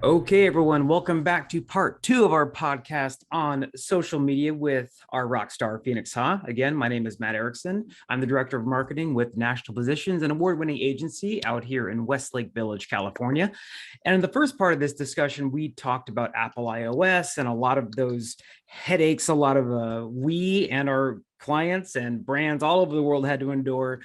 Okay, everyone, welcome back to part two of our podcast on social media with our rock star Phoenix Ha. Again, my name is Matt Erickson. I'm the director of marketing with National Positions, an award-winning agency out here in Westlake Village, California. And in the first part of this discussion, we talked about Apple iOS and a lot of those headaches, a lot of we and our clients and brands all over the world had to endure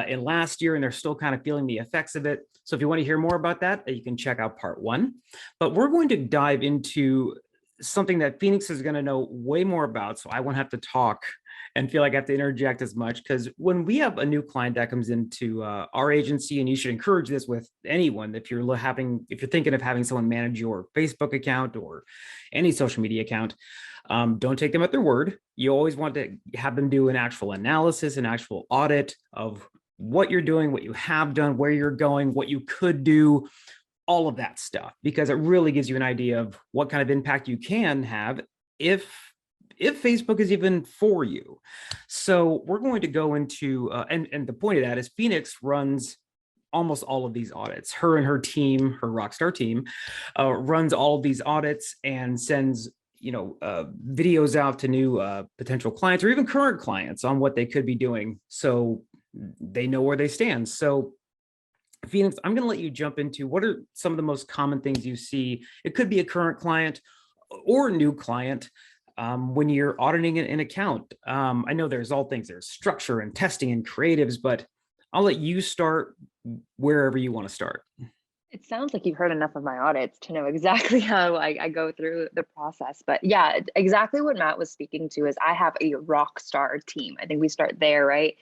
in last year, and they're still kind of feeling the effects of it. So if you want to hear more about that, you can check out part one. But we're going to dive into something that Phoenix is going to know way more about. So I won't have to talk and feel like I have to interject as much, because when we have a new client that comes into our agency, and you should encourage this with anyone, if you're thinking of having someone manage your Facebook account or any social media account, don't take them at their word. You always want to have them do an actual analysis, an actual audit of what you're doing, what you have done, where you're going, what you could do, all of that stuff, because it really gives you an idea of what kind of impact you can have if Facebook is even for you. So we're going to go into, and the point of that is Phoenix runs almost all of these audits. Her and her team, her Rockstar team, runs all of these audits and sends videos out to new potential clients or even current clients on what they could be doing, so they know where they stand. So Phoenix, I'm going to let you jump into what are some of the most common things you see. It could be a current client or a new client when you're auditing an account. I know there's structure and testing and creatives, but I'll let you start wherever you want to start. It sounds like you've heard enough of my audits to know exactly how I go through the process. But yeah, exactly what Matt was speaking to is I have a rock star team. I think we start there, right?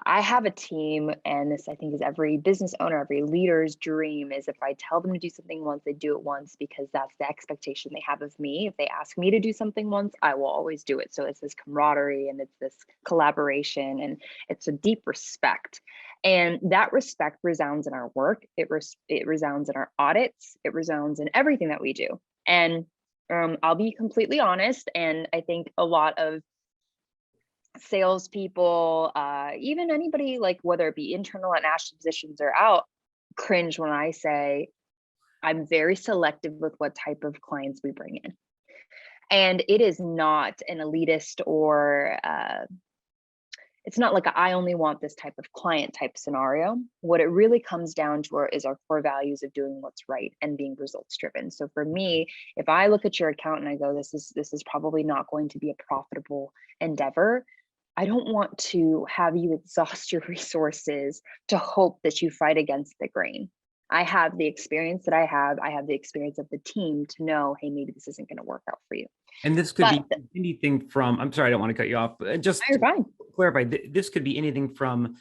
I have a team, and this I think is every business owner, every leader's dream, is if I tell them to do something once, they do it once, because that's the expectation they have of me. If they ask me to do something once, I will always do it. So it's this camaraderie and it's this collaboration, and it's a deep respect. And that respect resounds in our work. It resounds in our audits. It resounds in everything that we do. And I'll be completely honest. And I think a lot of salespeople, even anybody, like whether it be internal at National Positions or out, cringe when I say I'm very selective with what type of clients we bring in. And it is not an elitist or it's not like I only want this type of client type scenario. What it really comes down to is our core values of doing what's right and being results driven. So for me, if I look at your account and I go, this is probably not going to be a profitable endeavor, I don't want to have you exhaust your resources to hope that you fight against the grain. I have the experience that I have the experience of the team to know, hey, maybe this isn't going to work out for you. And this could be anything from, I'm sorry, I don't want to cut you off, but just you're fine. Clarify, this could be anything from,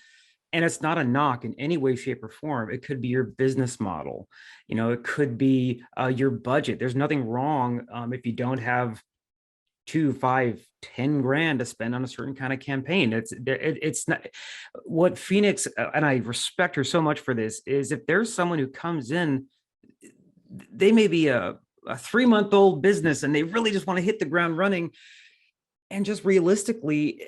and it's not a knock in any way, shape, or form. It could be your business model. It could be your budget. There's nothing wrong if you don't have 2, 5, 10 grand to spend on a certain kind of campaign. It's not what Phoenix, and I respect her so much for this, is if there's someone who comes in, they may be a 3-month-old business and they really just want to hit the ground running. And just realistically,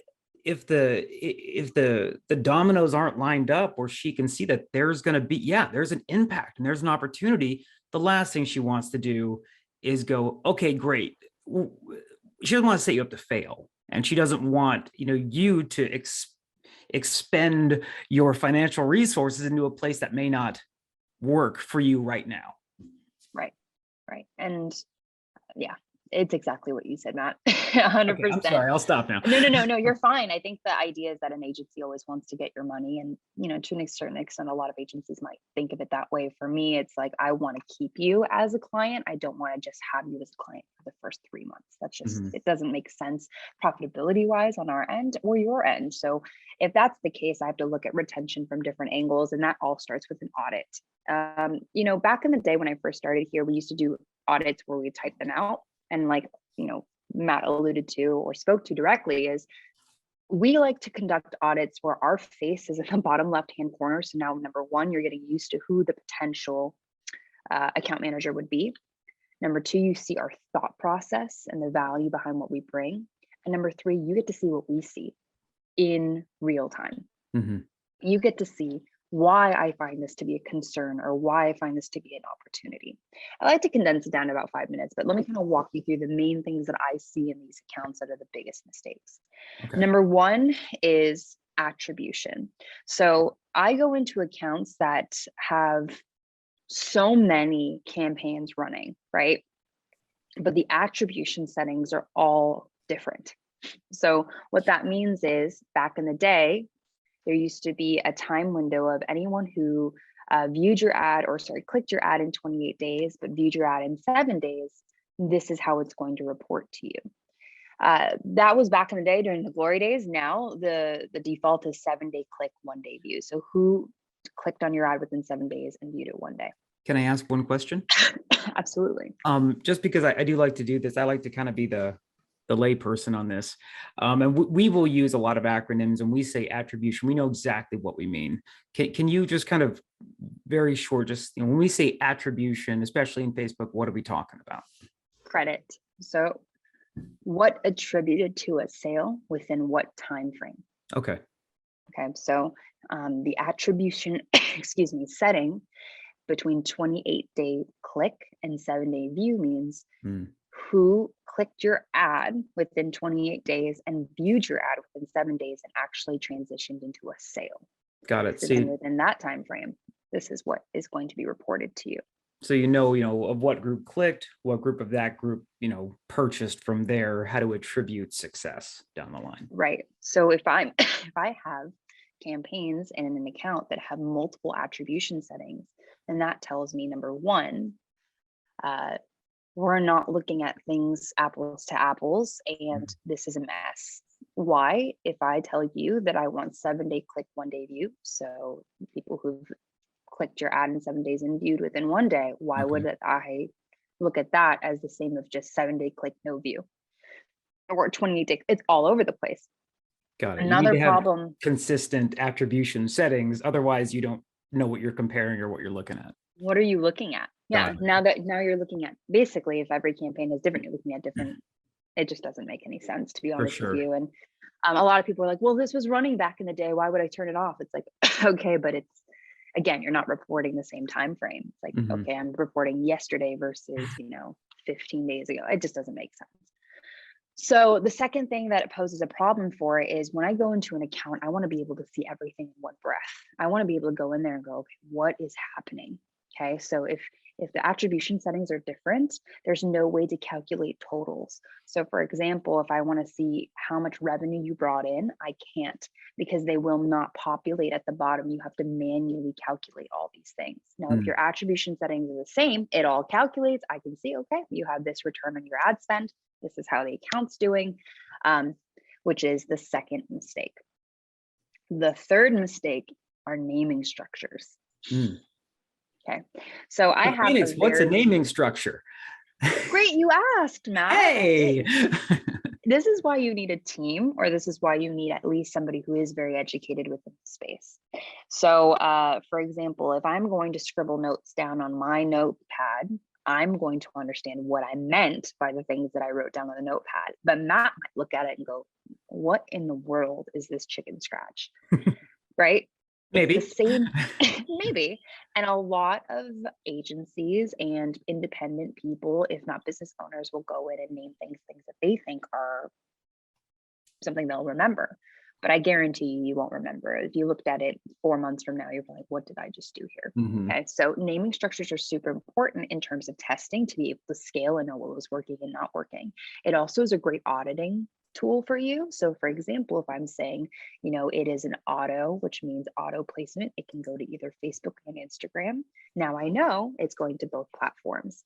if the dominoes aren't lined up, or she can see that there's going to be, there's an impact and there's an opportunity, the last thing she wants to do is go, okay, great. She doesn't want to set you up to fail, and she doesn't want you to expend your financial resources into a place that may not work for you right now. Right. And yeah, it's exactly what you said, Matt. 100%. Okay, I'm sorry, I'll stop now. No, you're fine. I think the idea is that an agency always wants to get your money. And, to a certain extent, a lot of agencies might think of it that way. For me, it's like, I want to keep you as a client. I don't want to just have you as a client for the first 3 months. That's just, it doesn't make sense profitability wise on our end or your end. So if that's the case, I have to look at retention from different angles. And that all starts with an audit. Back in the day when I first started here, we used to do audits where we type them out. And like, Matt alluded to or spoke to directly, is we like to conduct audits where our face is in the bottom left-hand corner. So now, number one, you're getting used to who the potential account manager would be. Number two, you see our thought process and the value behind what we bring. And number three, you get to see what we see in real time. You get to see why I find this to be a concern or why I find this to be an opportunity. I like to condense it down to about 5 minutes, but let me kind of walk you through the main things that I see in these accounts that are the biggest mistakes. Okay. Number one is attribution. So I go into accounts that have so many campaigns running, right? But the attribution settings are all different. So what that means is back in the day, there used to be a time window of anyone who viewed your ad, or sorry, clicked your ad in 28 days, but viewed your ad in 7 days. This is how it's going to report to you. That was back in the day during the glory days. Now the default is 7-day click, 1-day view. So who clicked on your ad within 7 days and viewed it 1 day? Can I ask one question? Absolutely. Just because I do like to do this, I like to kind of be the lay person on this. And we will use a lot of acronyms, and we say attribution, we know exactly what we mean. Can you just kind of very short, just, when we say attribution, especially in Facebook, what are we talking about? Credit. So what attributed to a sale within what time frame? Okay. Okay, so the attribution, excuse me, setting between 28-day click and 7-day view means who clicked your ad within 28 days and viewed your ad within 7 days and actually transitioned into a sale. Got it. So then within that time frame, this is what is going to be reported to you. So you know of what group clicked, what group of that group purchased from there, how to attribute success down the line. Right. So if I have campaigns in an account that have multiple attribution settings, then that tells me, number one, we're not looking at things apples to apples, and this is a mess. Why? If I tell you that I want 7-day click, 1-day view, so people who've clicked your ad in 7 days and viewed within 1 day, why would I look at that as the same of just 7-day click, no view? Or 28-day, it's all over the place. Got it. Another problem. Consistent attribution settings. Otherwise, you don't know what you're comparing or what you're looking at. What are you looking at? Yeah. Now you're looking at, basically, if every campaign is different, you're looking at different. It just doesn't make any sense, to be honest with you. And a lot of people are like, well, this was running back in the day, why would I turn it off? It's like, okay, but it's, again, you're not reporting the same time frame. It's like, okay, I'm reporting yesterday versus 15 days ago. It just doesn't make sense. So the second thing that it poses a problem for is when I go into an account, I want to be able to see everything in one breath. I want to be able to go in there and go, okay, what is happening? Okay, so if the attribution settings are different, there's no way to calculate totals. So for example, if I want to see how much revenue you brought in, I can't, because they will not populate at the bottom. You have to manually calculate all these things. Now, if your attribution settings are the same, it all calculates. I can see, okay, you have this return on your ad spend. This is how the account's doing, which is the second mistake. The third mistake are naming structures. Okay, so I have Phoenix, what's a naming structure? Great, you asked, Matt. Hey! This is why you need a team, or this is why you need at least somebody who is very educated within the space. So for example, if I'm going to scribble notes down on my notepad, I'm going to understand what I meant by the things that I wrote down on the notepad. But Matt might look at it and go, what in the world is this chicken scratch? Right? Maybe. It's the same, maybe. And a lot of agencies and independent people, if not business owners, will go in and name things that they think are something they'll remember. But I guarantee you won't remember. If you looked at it 4 months from now, you're like, what did I just do here? Okay, so naming structures are super important in terms of testing to be able to scale and know what was working and not working. It also is a great auditing tool for you. So for example, if I'm saying, it is an auto, which means auto placement, it can go to either Facebook and Instagram. Now I know it's going to both platforms.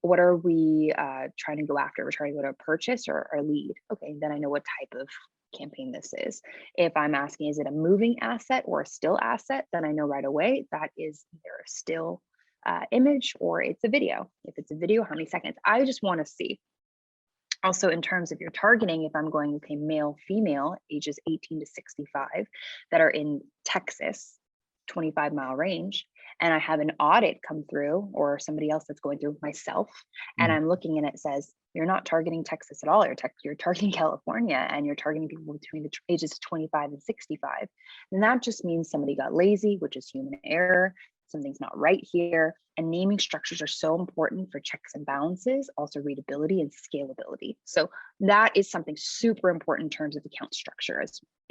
What are we trying to go after? We're trying to go to a purchase or a lead. Okay, then I know what type of campaign this is. If I'm asking, is it a moving asset or a still asset? Then I know right away that is either a still image or it's a video. If it's a video, how many seconds? I just want to see. Also, in terms of your targeting, if I'm going, okay, male, female, ages 18 to 65 that are in Texas, 25-mile range, and I have an audit come through, or somebody else that's going through, myself, and Mm. I'm looking and it says, you're not targeting Texas at all, you're targeting California, and you're targeting people between the ages of 25 and 65. And that just means somebody got lazy, which is human error. Something's not right here. And naming structures are so important for checks and balances, also readability and scalability. So that is something super important in terms of account structure,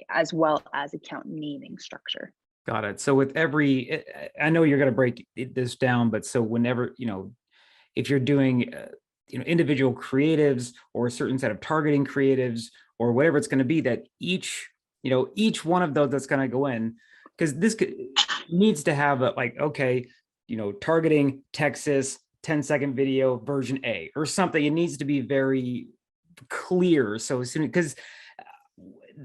as well as account naming structure. Got it. So with every, I know you're going to break this down, but so whenever, if you're doing, individual creatives or a certain set of targeting creatives or whatever it's going to be, that each one of those that's going to go in, because needs to have a, like, okay, targeting Texas 10-second video version A or something. It needs to be very clear. So as soon, because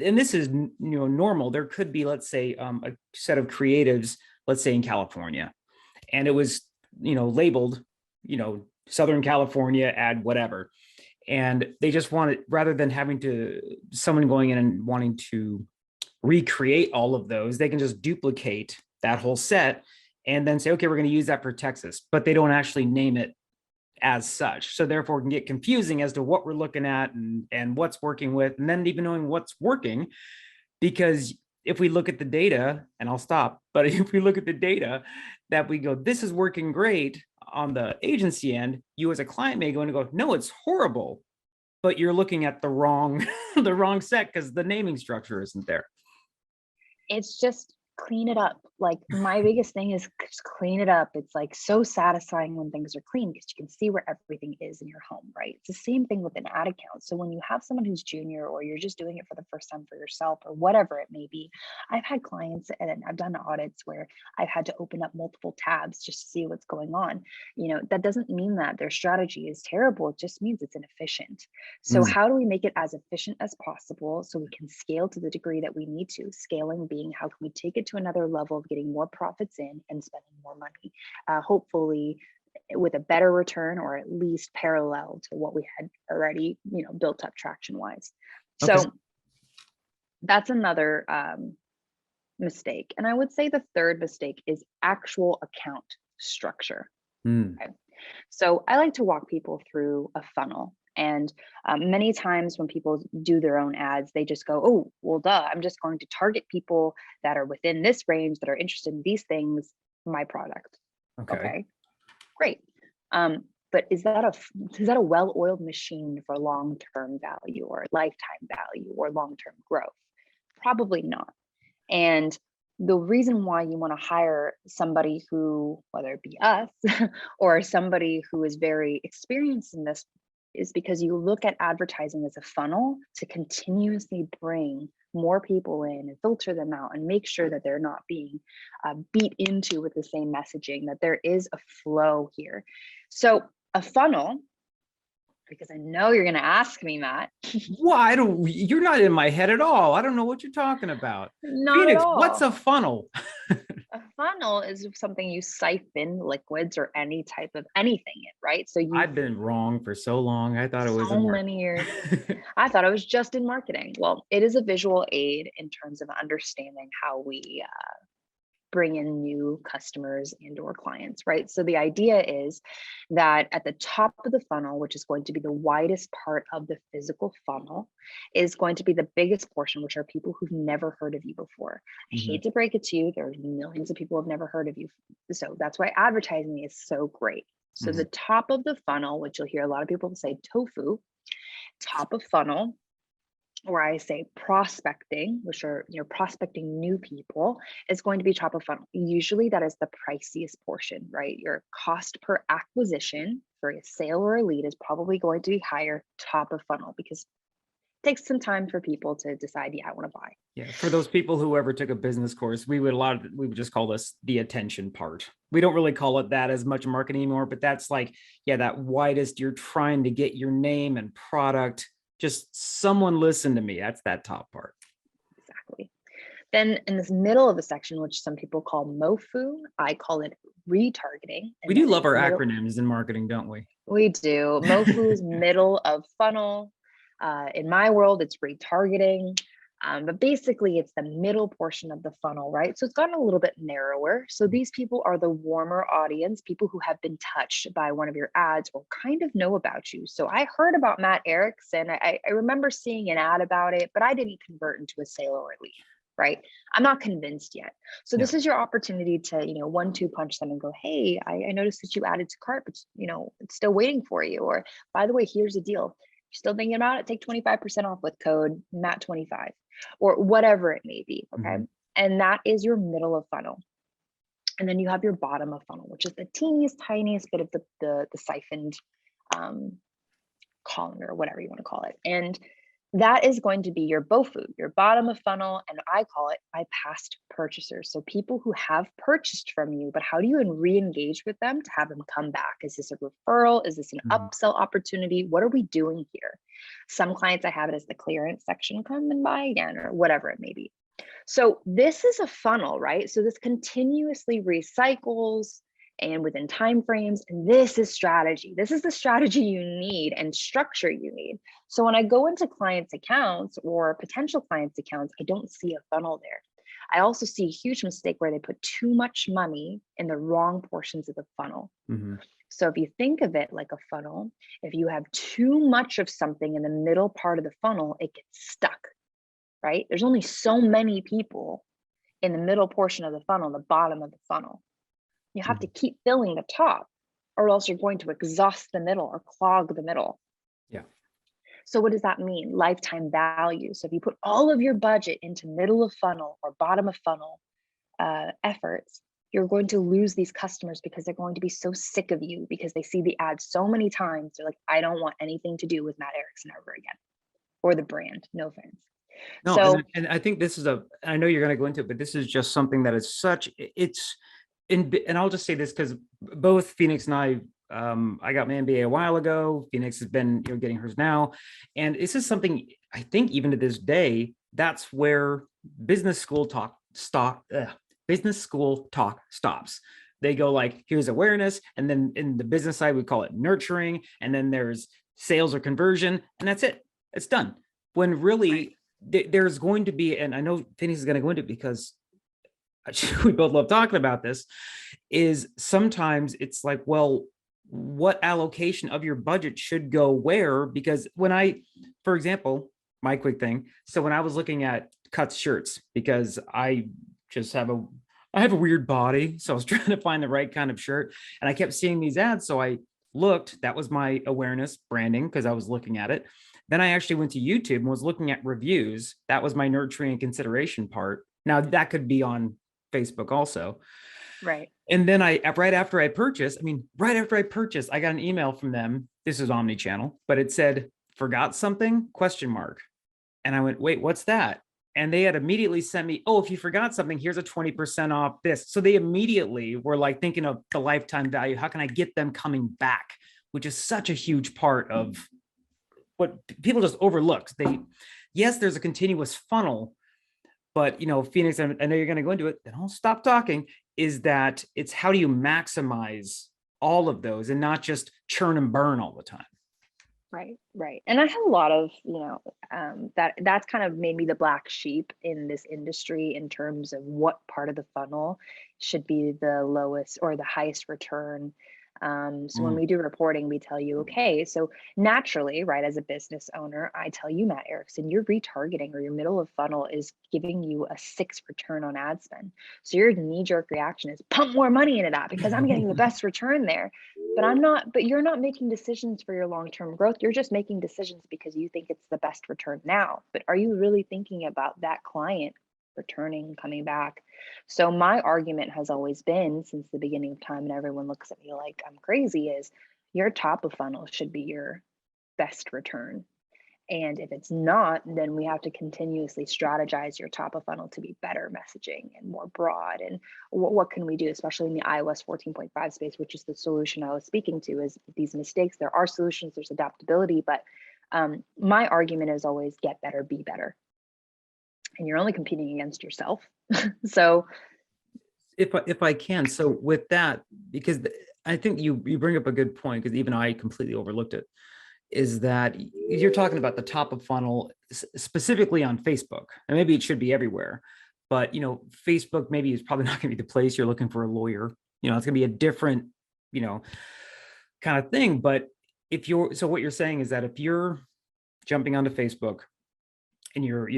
and this is normal, there could be, let's say, a set of creatives, let's say in California, and it was labeled Southern California ad whatever, and they just wanted, rather than having to someone going in and wanting to recreate all of those, they can just duplicate that whole set and then say, okay, we're going to use that for Texas, but they don't actually name it as such. So therefore it can get confusing as to what we're looking at and what's working with, and then even knowing what's working. Because if we look at the data, and I'll stop, but if we look at the data that we go, this is working great on the agency end, you as a client may go in and go, no, it's horrible, but you're looking at the wrong the wrong set because the naming structure isn't there. It's just clean it up. Like, my biggest thing is just clean it up. It's like so satisfying when things are clean because you can see where everything is in your home, right? It's the same thing with an ad account. So when you have someone who's junior, or you're just doing it for the first time for yourself or whatever it may be, I've had clients and I've done audits where I've had to open up multiple tabs just to see what's going on. That doesn't mean that their strategy is terrible. It just means it's inefficient. So how do we make it as efficient as possible so we can scale to the degree that we need to? Scaling being, how can we take it to another level of getting more profits in and spending more money, hopefully with a better return, or at least parallel to what we had already built up traction wise. Okay. So that's another mistake. And I would say the third mistake is actual account structure. Okay. So I like to walk people through a funnel. And many times when people do their own ads, they just go, oh, well, duh, I'm just going to target people that are within this range, that are interested in these things, my product. Okay, great. But is that a well-oiled machine for long-term value or lifetime value or long-term growth? Probably not. And the reason why you want to hire somebody who, whether it be us or somebody who is very experienced in this, is because you look at advertising as a funnel to continuously bring more people in and filter them out and make sure that they're not being beat into with the same messaging, that there is a flow here. So a funnel, because I know you're going to ask me, Matt. Well, you're not in my head at all. I don't know what you're talking about. Not Phoenix, at all. what's a funnel? A funnel is something you siphon liquids or any type of anything in, right? So I've been wrong for so long. I thought it was so many years. I thought it was just in marketing. Well, it is a visual aid in terms of understanding how we bring in new customers and or clients, right? So the idea is that at the top of the funnel, which is going to be the widest part of the physical funnel, is going to be the biggest portion, which are people who've never heard of you before. I hate to break it to you, there's millions of people who've never heard of you. So that's why advertising is so great. So the top of the funnel, which you'll hear a lot of people say tofu, top of funnel, or I say prospecting, which are prospecting new people, is going to be top of funnel. Usually that is the priciest portion, right? Your cost per acquisition for a sale or a lead is probably going to be higher top of funnel, because it takes some time for people to decide, yeah, I want to buy. Yeah, for those people who ever took a business course, we would just call this the attention part. We don't really call it that as much marketing anymore, but that's like, yeah, that widest, you're trying to get your name and product, just someone listen to me. That's that top part. Exactly. Then in this middle of the section, which some people call MOFU, I call it retargeting. We do love our acronyms in marketing, don't we? We do. MOFU is middle of funnel. In my world, it's retargeting. But basically, it's the middle portion of the funnel, right? So it's gotten a little bit narrower. So these people are the warmer audience, people who have been touched by one of your ads or kind of know about you. So I heard about Matt Erickson. I remember seeing an ad about it, but I didn't convert into a sale or a lead, right? I'm not convinced yet. So this is your opportunity to, 1-2 punch them and go, hey, I noticed that you added to cart, but it's still waiting for you. Or by the way, here's the deal. You're still thinking about it, take 25% off with code Matt25 or whatever it may be. Okay. And that is your middle of funnel. And then you have your bottom of funnel, which is the teeniest, tiniest bit of the siphoned column or whatever you want to call it. And that is going to be your BOFU, your bottom of funnel. And I call it my past purchasers. So people who have purchased from you, but how do you re-engage with them to have them come back? Is this a referral? Is this an upsell opportunity? What are we doing here? Some clients, I have it as the clearance section, come and buy again, or whatever it may be. So this is a funnel, right? So this continuously recycles and within timeframes, and this is strategy. This is the strategy you need and structure you need. So when I go into clients' accounts or potential clients' accounts, I don't see a funnel there. I also see a huge mistake where they put too much money in the wrong portions of the funnel. So if you think of it like a funnel, if you have too much of something in the middle part of the funnel, it gets stuck, right? There's only so many people in the middle portion of the funnel, the bottom of the funnel. You have to keep filling the top, or else you're going to exhaust the middle or clog the middle. Yeah. So what does that mean? Lifetime value. So if you put all of your budget into middle of funnel or bottom of funnel efforts, you're going to lose these customers because they're going to be so sick of you because they see the ad so many times. They're like, I don't want anything to do with Matt Erickson ever again, or the brand. No offense. No, so, and I think this is I know you're going to go into it, but this is just something that is and I'll just say this because both Phoenix and I got my MBA a while ago. Phoenix has been, getting hers now. And this is something I think even to this day, that's where business school talk stops. They go like, here's awareness. And then in the business side, we call it nurturing. And then there's sales or conversion, and that's it. It's done. When really there's going to be, and I know Phoenix is going to go into it because we both love talking about this, is sometimes it's like, well, what allocation of your budget should go where? Because for example, my quick thing. So when I was looking at cuts shirts, because I just have a weird body. So I was trying to find the right kind of shirt and I kept seeing these ads. So I looked, that was my awareness branding because I was looking at it. Then I actually went to YouTube and was looking at reviews. That was my nurturing and consideration part. Now that could be on Facebook also. right. And then right after I purchased, I got an email from them. This is omni-channel, but it said, forgot something, ? And I went, wait, what's that? And they had immediately sent me, oh, if you forgot something, here's a 20% off this. So they immediately were like thinking of the lifetime value. How can I get them coming back? Which is such a huge part of what people just overlook. Yes, there's a continuous funnel, but Phoenix, I know you're going to go into it, and I'll stop talking, is that it's how do you maximize all of those and not just churn and burn all the time. Right. And I have a lot of, that's kind of made me the black sheep in this industry in terms of what part of the funnel should be the lowest or the highest return. So when we do reporting, we tell you, okay, so naturally, right, as a business owner, I tell you, Matt Erickson, your retargeting or your middle of funnel is giving you a 6 return on ad spend. So your knee-jerk reaction is pump more money into that because I'm getting the best return there. But you're not making decisions for your long-term growth. You're just making decisions because you think it's the best return now. But are you really thinking about that client returning, coming back? So my argument has always been since the beginning of time, and everyone looks at me like I'm crazy, is your top of funnel should be your best return. And if it's not, then we have to continuously strategize your top of funnel to be better messaging and more broad. And what can we do, especially in the iOS 14.5 space, which is the solution I was speaking to, is these mistakes. There are solutions, there's adaptability, but my argument is always get better, be better. And you're only competing against yourself. So if I can, so with that, because I think you bring up a good point, because even I completely overlooked it, is that you're talking about the top of funnel. specifically on Facebook, and maybe it should be everywhere, but Facebook maybe is probably not going to be the place you're looking for a lawyer. It's going to be a different, kind of thing. But so what you're saying is that if you're jumping onto Facebook and you're,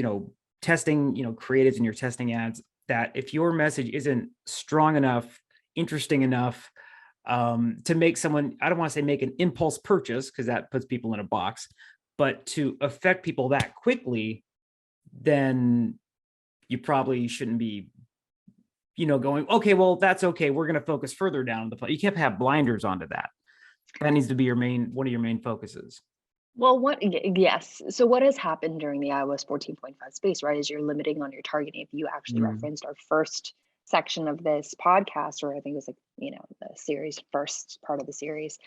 testing, creatives and you're testing ads, that if your message isn't strong enough, interesting enough, to make someone, I don't want to say make an impulse purchase, because that puts people in a box, but to affect people that quickly, then you probably shouldn't be, going, okay, well, that's okay, we're going to focus further down the phone. You can't have blinders onto that. That needs to be one of your main focuses. Well, yes. So what has happened during the iOS 14.5 space, right, is you're limiting on your targeting. If you actually referenced our first section of this podcast, or I think it was the series, first part of the series,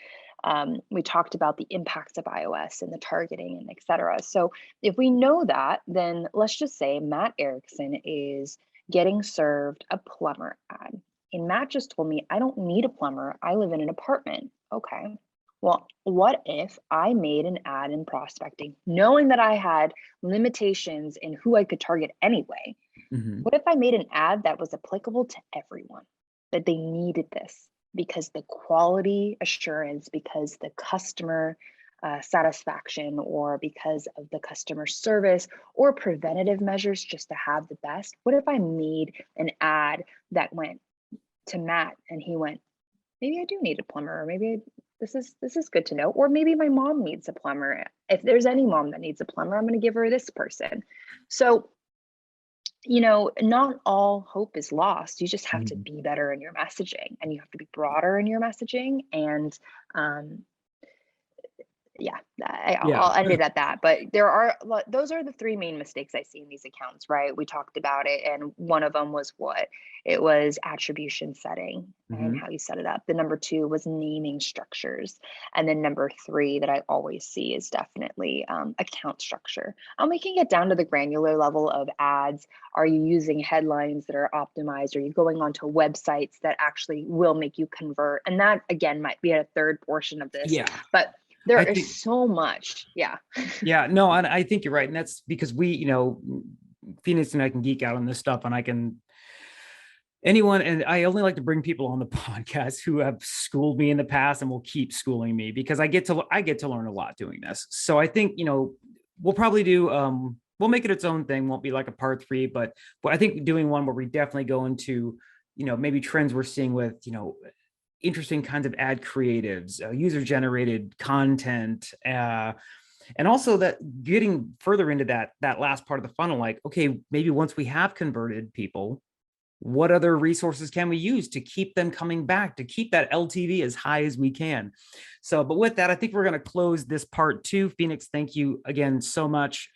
we talked about the impacts of iOS and the targeting and et cetera. So if we know that, then let's just say Matt Erickson is getting served a plumber ad. And Matt just told me, I don't need a plumber. I live in an apartment. Okay. Well, what if I made an ad in prospecting, knowing that I had limitations in who I could target anyway? What if I made an ad that was applicable to everyone, that they needed this because the quality assurance, because the customer satisfaction, or because of the customer service or preventative measures just to have the best? What if I made an ad that went to Matt and he went, maybe I do need a plumber, or maybe this is good to know, or maybe my mom needs a plumber. If there's any mom that needs a plumber, I'm going to give her this person. So, not all hope is lost. You just have to be better in your messaging, and you have to be broader in your messaging. And I'll end it at that. But those are the three main mistakes I see in these accounts, right? We talked about it, and one of them was it was attribution setting and how you set it up. The number two was naming structures, and then number three that I always see is definitely account structure. We can get down to the granular level of ads. Are you using headlines that are optimized? Are you going onto websites that actually will make you convert? And that again might be a third portion of this. Yeah, but there is so much. Yeah. Yeah, no, I think you're right. And that's because Phoenix and I can geek out on this stuff, and and I only like to bring people on the podcast who have schooled me in the past and will keep schooling me, because I get to learn a lot doing this. So I think, we'll probably do, we'll make it its own thing. Won't be like a part 3, but I think doing one where we definitely go into, maybe trends we're seeing with, interesting kinds of ad creatives, user-generated content, and also that getting further into that last part of the funnel, like, okay, maybe once we have converted people, what other resources can we use to keep them coming back, to keep that LTV as high as we can? So, but with that, I think we're going to close this part 2. Phoenix, thank you again so much.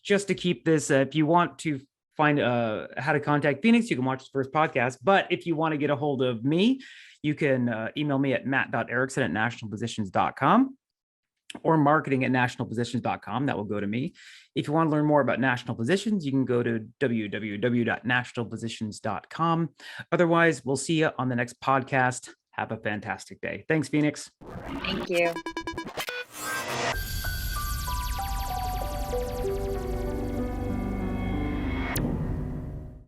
Just to keep this, if you want to find how to contact Phoenix, you can watch the first podcast. But if you want to get a hold of me, you can email me at matt.erickson@nationalpositions.com or marketing@nationalpositions.com. That will go to me. If you want to learn more about National Positions, you can go to www.nationalpositions.com. Otherwise, we'll see you on the next podcast. Have a fantastic day. Thanks, Phoenix. Thank you.